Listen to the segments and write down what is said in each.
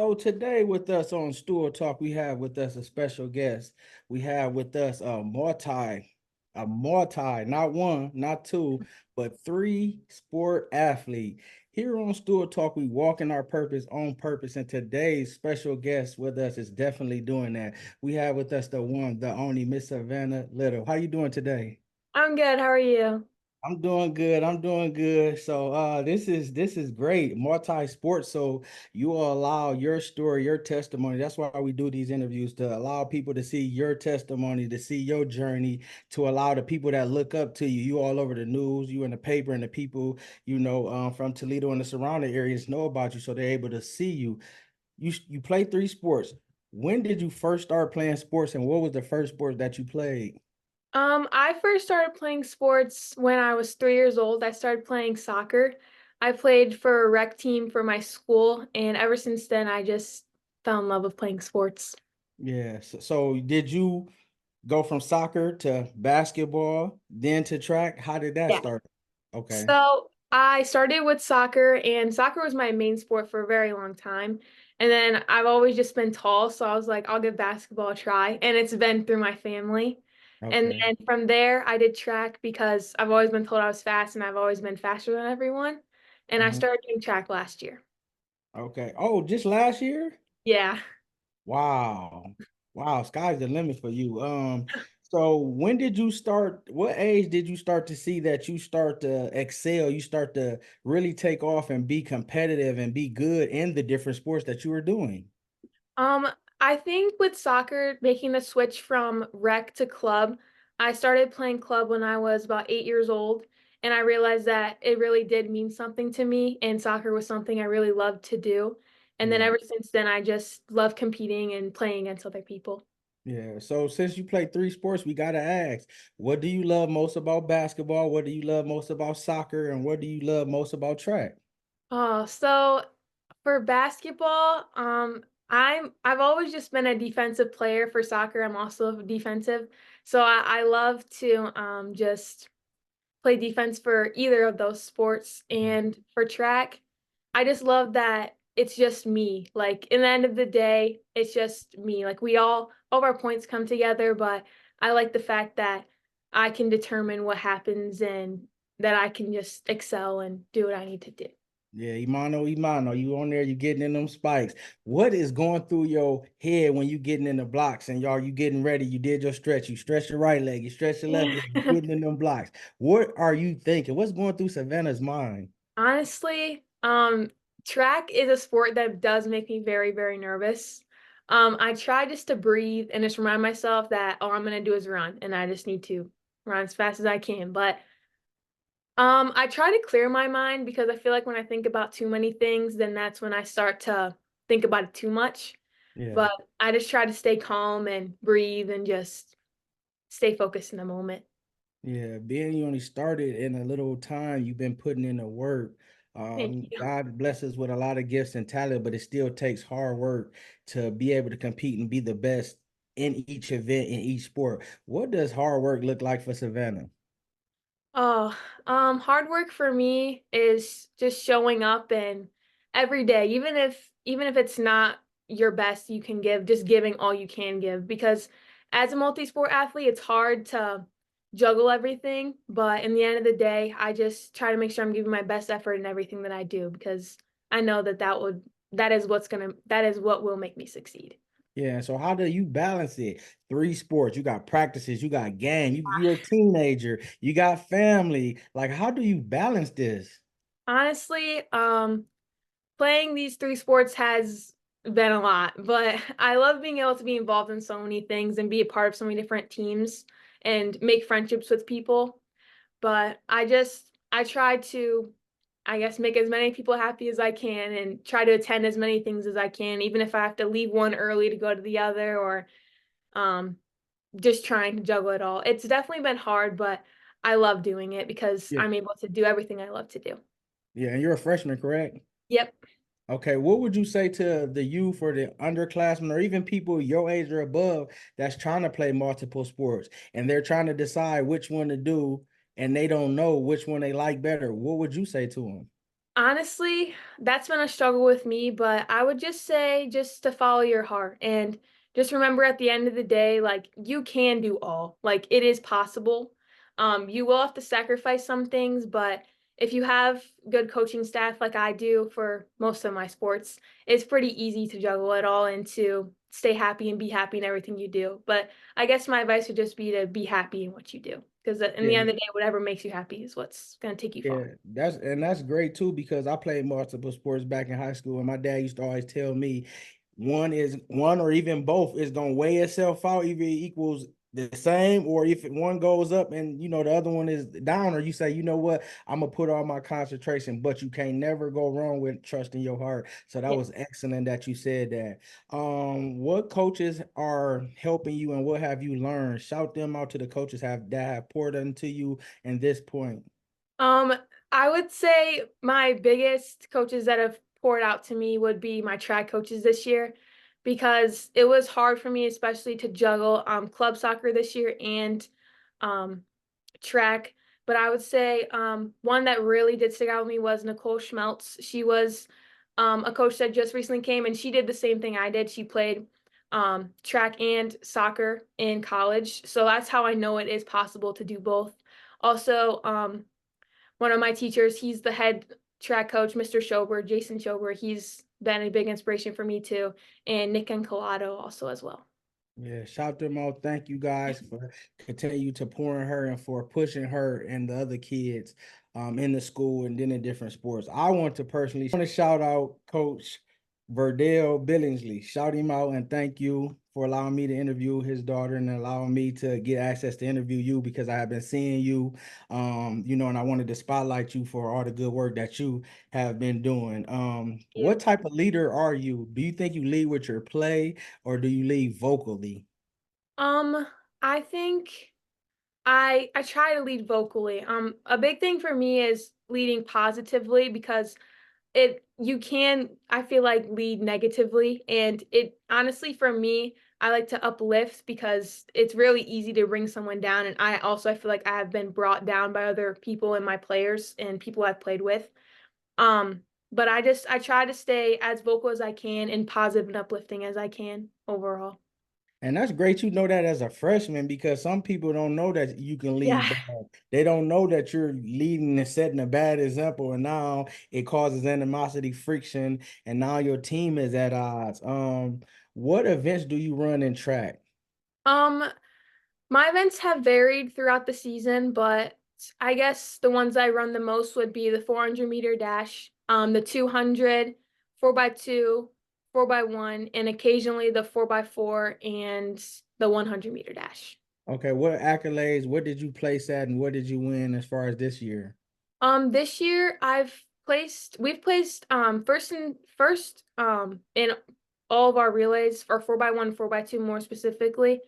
So today with us on Stool Talk, we have with us a special guest. We have with us a multi, not one, not two, but three sport athlete. Here on Stool Talk, we walk in our purpose on purpose, and today's special guest with us is definitely doing that. We have with us the one, the only Miss Savannah Little. How you doing today? I'm good. How are you? I'm doing good. I'm doing good. So this is great. Multi-sport. So you will allow your story, your testimony. That's why we do these interviews to allow people to see your testimony, to see your journey, to allow the people that look up to you, you all over the news, you in the paper, and the people, from Toledo and the surrounding areas know about you, so they're able to see you. You play three sports. When did you first start playing sports, and what was the first sport that you played? I first started playing sports when I was 3 years old. I started playing soccer. I played for a rec team for my school, and ever since then, I just fell in love with playing sports. Yeah. So did you go from soccer to basketball, then to track? How did that Yeah. start? Okay. So I started with soccer, and soccer was my main sport for a very long time. And then I've always just been tall, so I was like, I'll give basketball a try. And it's been through my family. And Okay. then from there, I did track because I've always been told I was fast, and I've always been faster than everyone. And I Mhm. started doing track last year. Okay. Oh, just last year? Yeah. Wow. Wow, sky's the limit for you. So when did you start, what age did you start to see that you start to excel, you start to really take off and be competitive and be good in the different sports that you were doing? Um, I think with soccer, making the switch from rec to club, I started playing club when I was about 8 years old, and I realized that it really did mean something to me, and soccer was something I really loved to do. And then Yeah. ever since then, I just love competing and playing against other people. Yeah. So since you play three sports, we gotta ask, what do you love most about basketball? What do you love most about soccer? And what do you love most about track? Oh, so for basketball, I've always just been a defensive player. For soccer, I'm also defensive. So I love to just play defense for either of those sports. Mhm. And for track, I just love that it's just me. Like in the end of the day, it's just me. Like all of our points come together, but I like the fact that I can determine what happens and that I can just excel and do what I need to do. Yeah, Imano, you on there, you getting in them spikes. What is going through your head when you getting in the blocks and y'all you getting ready? You did your stretch, you stretch your right leg, you stretch your left leg, you getting in them blocks. What are you thinking? What's going through Savannah's mind? Honestly, track is a sport that does make me very, very nervous. I try just to breathe and just remind myself that all I'm gonna do is run, and I just need to run as fast as I can. But I try to clear my mind because I feel like when I think about too many things, then that's when I start to think about it too much. Yeah. But I just try to stay calm and breathe and just stay focused in the moment. Yeah, being you only started in a little time, you've been putting in the work. Thank you. God bless us with a lot of gifts and talent, but it still takes hard work to be able to compete and be the best in each event, in each sport. What does hard work look like for Savannah? Oh, hard work for me is just showing up and every day, even if it's not your best you can give, just giving all you can give. Because as a multi-sport athlete, it's hard to juggle everything. But in the end of the day, I just try to make sure I'm giving my best effort in everything that I do because I know that is what will make me succeed. Yeah, so how do you balance it? Three sports, you got practices, you got game, you're a teenager, you got family. Like, how do you balance this? Honestly, playing these three sports has been a lot, but I love being able to be involved in so many things and be a part of so many different teams and make friendships with people. But I try to, I guess, make as many people happy as I can and try to attend as many things as I can, even if I have to leave one early to go to the other or um, just trying to juggle it all. It's definitely been hard, but I love doing it because Yeah. I'm able to do everything I love to do. Yeah, and you're a freshman, correct? Yep. Okay, what would you say to the youth or the underclassmen or even people your age or above that's trying to play multiple sports and they're trying to decide which one to do and they don't know which one they like better? What would you say to them? Honestly, that's been a struggle with me, but I would just say just to follow your heart and just remember at the end of the day, like you can do all. Like it is possible. You will have to sacrifice some things, but if you have good coaching staff like I do for most of my sports, it's pretty easy to juggle it all and to stay happy and be happy in everything you do. But I guess my advice would just be to be happy in what you do. Because in the Yeah, end of the day, whatever makes you happy is what's going to take you far. yeah, that's great too because I played multiple sports back in high school, and my dad used to always tell me one or even both is gonna weigh itself out, either equals the same, or if one goes up and the other one is down, or you say, you know what, I'm gonna put all my concentration, but you can't never go wrong with trusting your heart. So that Yeah. was excellent that you said that. What coaches are helping you and what have you learned? Shout them out to the coaches that have poured into you in this point. Um, I would say my biggest coaches that have poured out to me would be my track coaches this year because it was hard for me, especially to juggle club soccer this year and um track. But I would say one that really did stick out with me was Nicole Schmeltz. She was a coach that just recently came and she did the same thing I did. She played track and soccer in college. So that's how I know it is possible to do both. Also, one of my teachers, he's the head track coach, Mr. Schober, Jason Schober. He's been a big inspiration for me too, and Nick Encolado also as well. Yeah, shout them out. Thank you guys for continue to pouring her and for pushing her and the other kids in the school and then in different sports. I want to personally want to shout out Coach Verdell Billingsley. Shout him out and thank you for allowing me to interview his daughter and allowing me to get access to interview you because I have been seeing you, and I wanted to spotlight you for all the good work that you have been doing. Yeah. What type of leader are you? Do you think you lead with your play? Or do you lead vocally? Um, I think I try to lead vocally. A big thing for me is leading positively because it you can I feel like lead negatively and it honestly for me I like to uplift because it's really easy to bring someone down and I feel like I have been brought down by other people and my players and people I've played with. Um but I try to stay as vocal as I can and positive and uplifting as I can overall. And that's great you know that as a freshman because some people don't know that you can lead Yeah. bad. They don't know that you're leading and setting a bad example, and now it causes animosity, friction, and now your team is at odds. What events do you run in track? Um My events have varied throughout the season, but I guess the ones I run the most would be the 400-meter dash, the 200, 4x2, 4x1, and occasionally the 4x4 and the 100-meter dash. Okay, what accolades, what did you place at, and what did you win as far as this year? This year we've placed first in all of our relays for 4x1, 4x2 more specifically.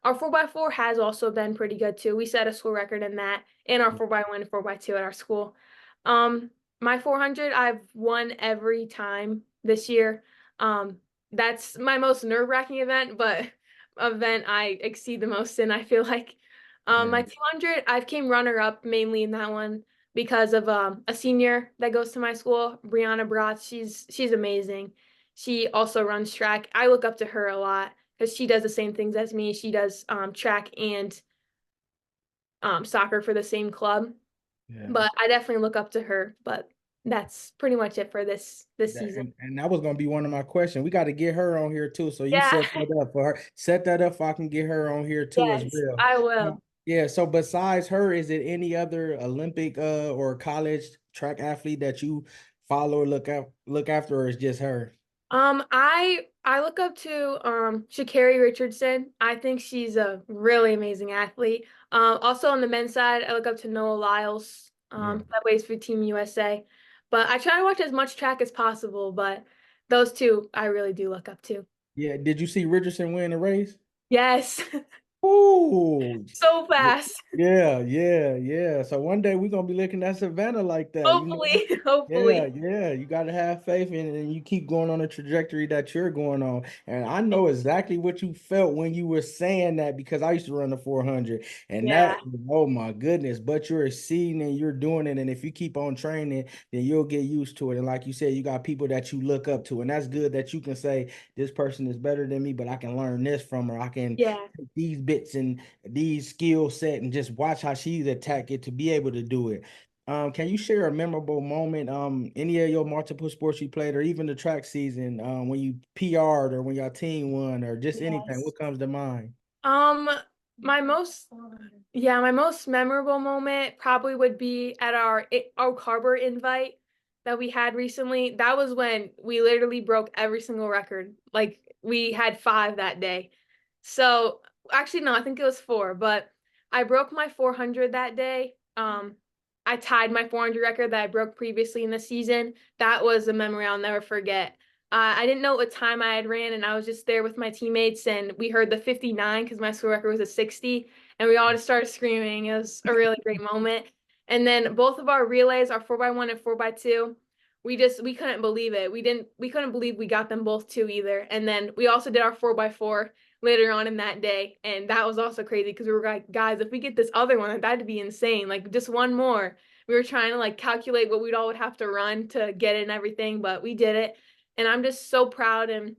Our 4x4 has also been pretty good too. We set a school record in that in our 4x1 and 4x2 at our school. Um, my 400, I've won every time this year. That's my most nerve-wracking event, but event I exceed the most in, I feel like. Yeah. My 200, I've came runner-up mainly in that one because of a senior that goes to my school, Brianna Bratz. She's amazing. She also runs track. I look up to her a lot because she does the same things as me. She does track and soccer for the same club. Yeah. But I definitely look up to her. But that's pretty much it for this That, season. and that was gonna be one of my questions. We got to get her on here too. So you Yeah. set that up for her. Set that up so I can get her on here too as Yes, well. I will. Yeah. So besides her, is it any other Olympic or college track athlete that you follow or look after, or is just her? I look up to Sha'Carri Richardson. I think she's a really amazing athlete. Also on the men's side, I look up to Noah Lyles, Yeah. that plays for Team USA. But I try to watch as much track as possible, but those two I really do look up to. Yeah. Did you see Richardson win the race? Yes. Oh, So fast. yeah, yeah, yeah. So one day we're gonna be looking at Savannah like that, you know? Hopefully, Yeah, hopefully. yeah. You gotta have faith in it and you keep going on the trajectory that you're going on. And I know exactly what you felt when you were saying that because I used to run the 400 and Yeah. that, oh my goodness, but you're exceeding and you're doing it. And if you keep on training, then you'll get used to it. And like you said, you got people that you look up to, and that's good that you can say this person is better than me, but I can learn this from her. I can Yeah. take these bits and these skill set and just watch how she's attack it to be able to do it. Can you share a memorable moment, any of your multiple sports you played, or even the track season, when you PR'd or when your team won, or just anything? Yes. What comes to mind? Um, my most yeah, my most memorable moment probably would be at our Oak Harbor invite that we had recently. That was when we literally broke every single record. Like we had five that day. So actually no, I think it was four, but I broke my 400 that day. I tied my 400 record that I broke previously in the season. That was a memory I'll never forget. I didn't know what time I had ran, and I was just there with my teammates, and we heard the 59 because my school record was a 60, and we all just started screaming. It was a really great moment. And then both of our relays, our 4x1 and 4x2, we couldn't believe it. We couldn't believe we got them both two either. And then we also did our 4x4 later on in that day, and that was also crazy because we were like, guys, if we get this other one, that'd be insane. Like just one more. We were trying to like calculate what we'd all would have to run to get it and everything, but we did it. And I'm just so proud and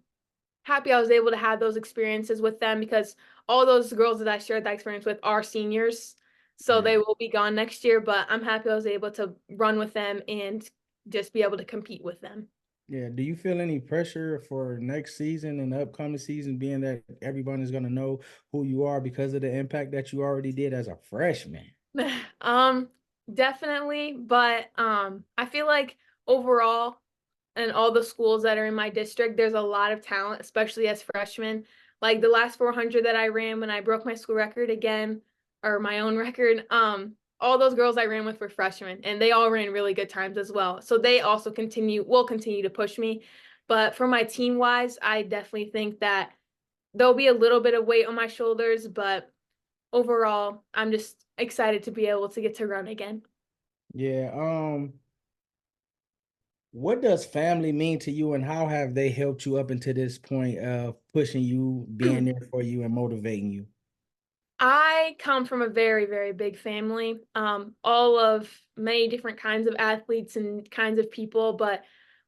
happy I was able to have those experiences with them because all those girls that I shared that experience with are seniors. So Yeah. they will be gone next year, but I'm happy I was able to run with them and just be able to compete with them. Yeah. Do you feel any pressure for next season and the upcoming season, being that everyone is gonna know who you are because of the impact that you already did as a freshman? Um, definitely, but I feel like overall and all the schools that are in my district, there's a lot of talent, especially as freshmen. Like the last 400 that I ran when I broke my school record again, or my own record, all those girls I ran with were freshmen, and they all ran really good times as well. So they also will continue to push me. But for my team wise, I definitely think that there'll be a little bit of weight on my shoulders, but overall, I'm just excited to be able to get to run again. Yeah. What does family mean to you, and how have they helped you up into this point of pushing you, being there for you, and motivating you? I come from a very, very big family, all of many different kinds of athletes and kinds of people, but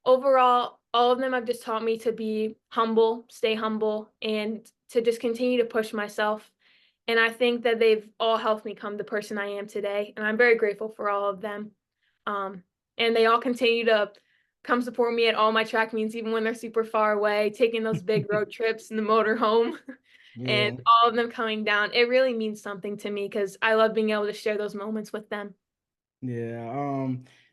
overall, all of them have just taught me to be humble, stay humble, and to just continue to push myself. And I think that they've all helped me come the person I am today, and I'm very grateful for all of them. Um, and they all continue to come support me at all my track meets, even when they're super far away, taking those big road trips in the motorhome. And Yeah. all of them coming down, it really means something to me because I love being able to share those moments with them. Yeah.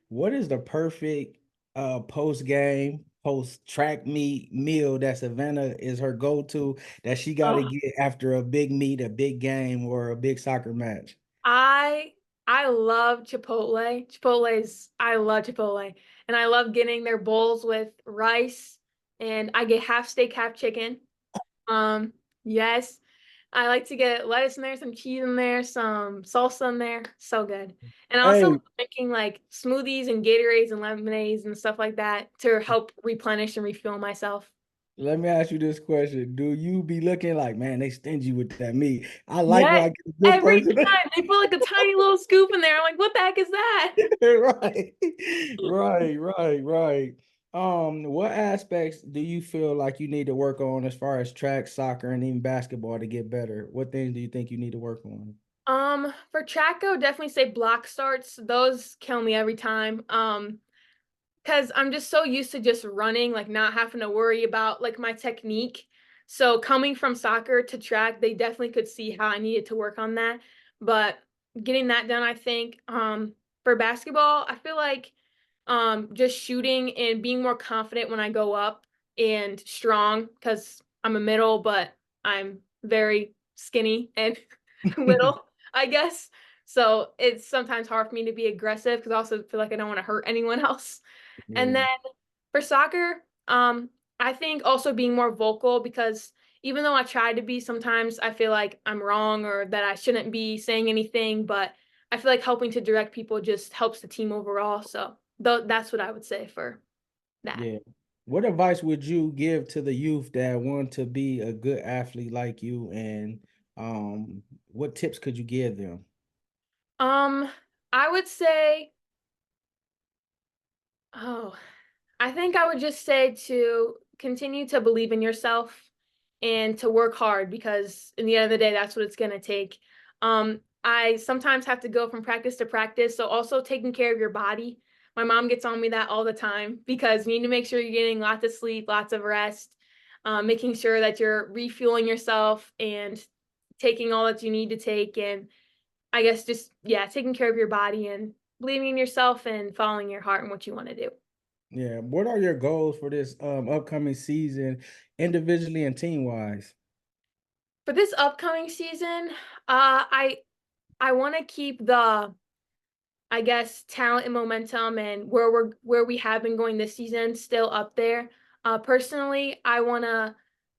What is the perfect post game, post track meet meal that Savannah is her go-to that she got to Oh, get after a big meet, a big game, or a big soccer match? I I love Chipotle. I love Chipotle. And I love getting their bowls with rice and I get half steak, half chicken. Yes. I like to get lettuce in there, some cheese in there, some salsa in there. So good. And I also Hey, love making like smoothies and Gatorades and lemonades and stuff like that to help replenish and refuel myself. let me ask you this question. Do you be looking like, man, they stingy with that meat? I like when Yeah, I get a good every person. time they put like a tiny little scoop in there. I'm like, what the heck is that? Right. Right. What aspects do you feel like you need to work on as far as track, soccer, and even basketball to get better? What things do you think you need to work on? For track, I would definitely say block starts. Those kill me every time. Because I'm just so used to just running, like not having to worry about like my technique. So coming from soccer to track, they definitely could see how I needed to work on that. But getting that done, I think, for basketball, I feel like just shooting and being more confident when I go up and strong because I'm a middle, but I'm very skinny and little, I guess. So it's sometimes hard for me to be aggressive because I also feel like I don't want to hurt anyone else. And then Yeah. for soccer, I think also being more vocal because even though I try to be, sometimes I feel like I'm wrong or that I shouldn't be saying anything, but I feel like helping to direct people just helps the team overall. So that's what I would say for that. Yeah. What advice would you give to the youth that want to be a good athlete like you? And what tips could you give them? Um, I would say, oh, I think I would just say to continue to believe in yourself and to work hard because in the end of the day, that's what it's going to take. I sometimes have to go from practice to practice. So also taking care of your body. My mom gets on me that all the time because you need to make sure you're getting lots of sleep, lots of rest, making sure that you're refueling yourself and taking all that you need to take. And I guess just, yeah, taking care of your body and believing in yourself and following your heart and what you want to do. Yeah. What are your goals for this upcoming season, individually and team wise? For this upcoming season, I want to keep the, I guess, talent and momentum and where we have been going this season still up there. Personally, I want to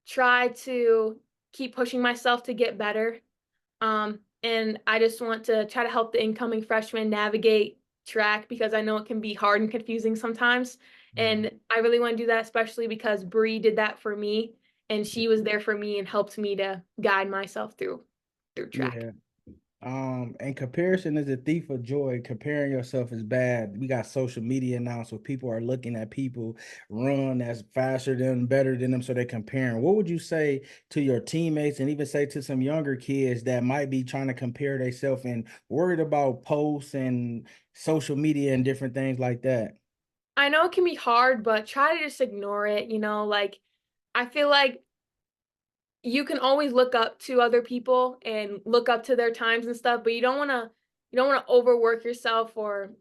try to keep pushing myself to get better. And I just want to try to help the incoming freshmen navigate track because I know it can be hard and confusing sometimes. Yeah. And I really want to do that, especially because Bree did that for me, and she was there for me and helped me to guide myself through track. Yeah. And comparison is a thief of joy. Comparing yourself is bad. We got social media now, so people are looking at people run that's faster than, better than them, so they're comparing. What would you say to your teammates and even say to some younger kids that might be trying to compare themselves and worried about posts and social media and different things like that? I know it can be hard, but try to just ignore it, like I feel like you can always look up to other people and look up to their times and stuff, but you don't want to overwork yourself or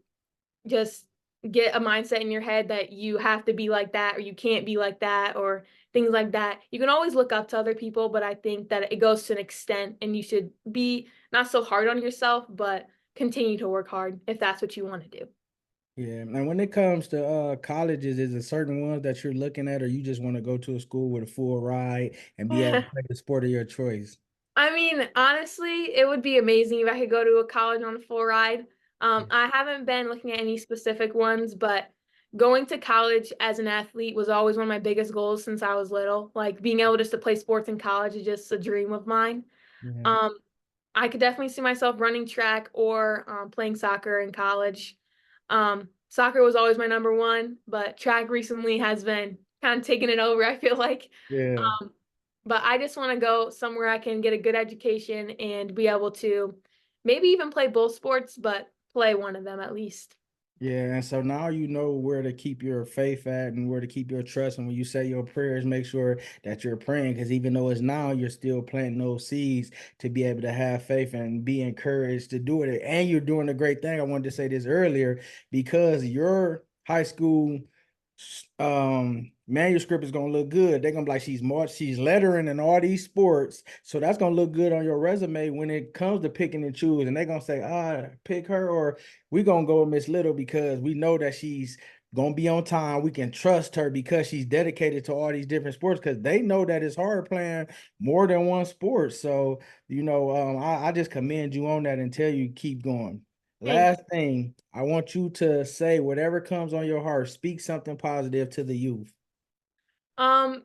just get a mindset in your head that you have to be like that or you can't be like that or things like that. You can always look up to other people, but I think that it goes to an extent and you should be not so hard on yourself, but continue to work hard if that's what you want to do. Yeah, and when it comes to colleges, is there certain ones that you're looking at, or you just want to go to a school with a full ride and be able to play the sport of your choice? I mean, honestly, it would be amazing if I could go to a college on a full ride. Yeah. I haven't been looking at any specific ones, but going to college as an athlete was always one of my biggest goals since I was little. Like being able just to play sports in college is just a dream of mine. Yeah. Um, I could definitely see myself running track or playing soccer in college. Soccer was always my number one, but track recently has been kind of taking it over, I feel like. Yeah. Um, but I just want to go somewhere I can get a good education and be able to maybe even play both sports, but play one of them at least. Yeah, and so now you know where to keep your faith at and where to keep your trust. And when you say your prayers, make sure that you're praying because even though it's now, you're still planting those seeds to be able to have faith and be encouraged to do it. And you're doing a great thing. I wanted to say this earlier because your high school manuscript is gonna look good. They're gonna be like she's lettering in all these sports, so that's gonna look good on your resume when it comes to picking and choose. And they're gonna say, pick her, or we're gonna go with Miss Little because we know that she's gonna be on time. We can trust her because she's dedicated to all these different sports because they know that it's hard playing more than one sport. So I just commend you on that and tell you keep going. Thank you. Last thing, I want you to say whatever comes on your heart. Speak something positive to the youth. Um,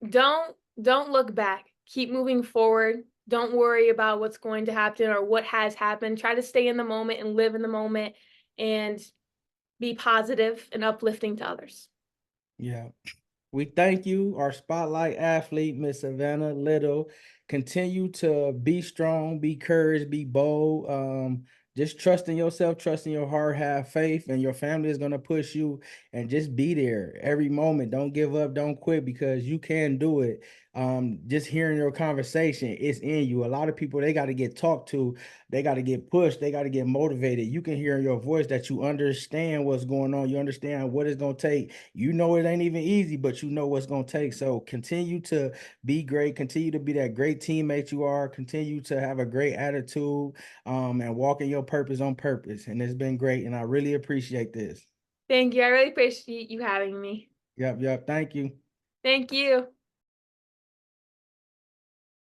don't look back. Keep moving forward. Don't worry about what's going to happen or what has happened. Try to stay in the moment and live in the moment and be positive and uplifting to others. Yeah. We thank you, our spotlight athlete, Miss Savannah Little. Continue to be strong, be courage, be bold. Just trust in yourself, trust in your heart, have faith, and your family is gonna push you and just be there every moment. Don't give up, don't quit because you can do it. Just hearing your conversation, it's in you. A lot of people they got to get talked to, they got to get pushed, they got to get motivated. You can hear in your voice that you understand what's going on, you understand what it's gonna take. You know it ain't even easy, but you know what's gonna take. So continue to be great, continue to be that great teammate you are, continue to have a great attitude, and walk in your purpose on purpose. And it's been great, and I really appreciate this. Thank you. I really appreciate you having me. Yep, yep. Thank you. Thank you.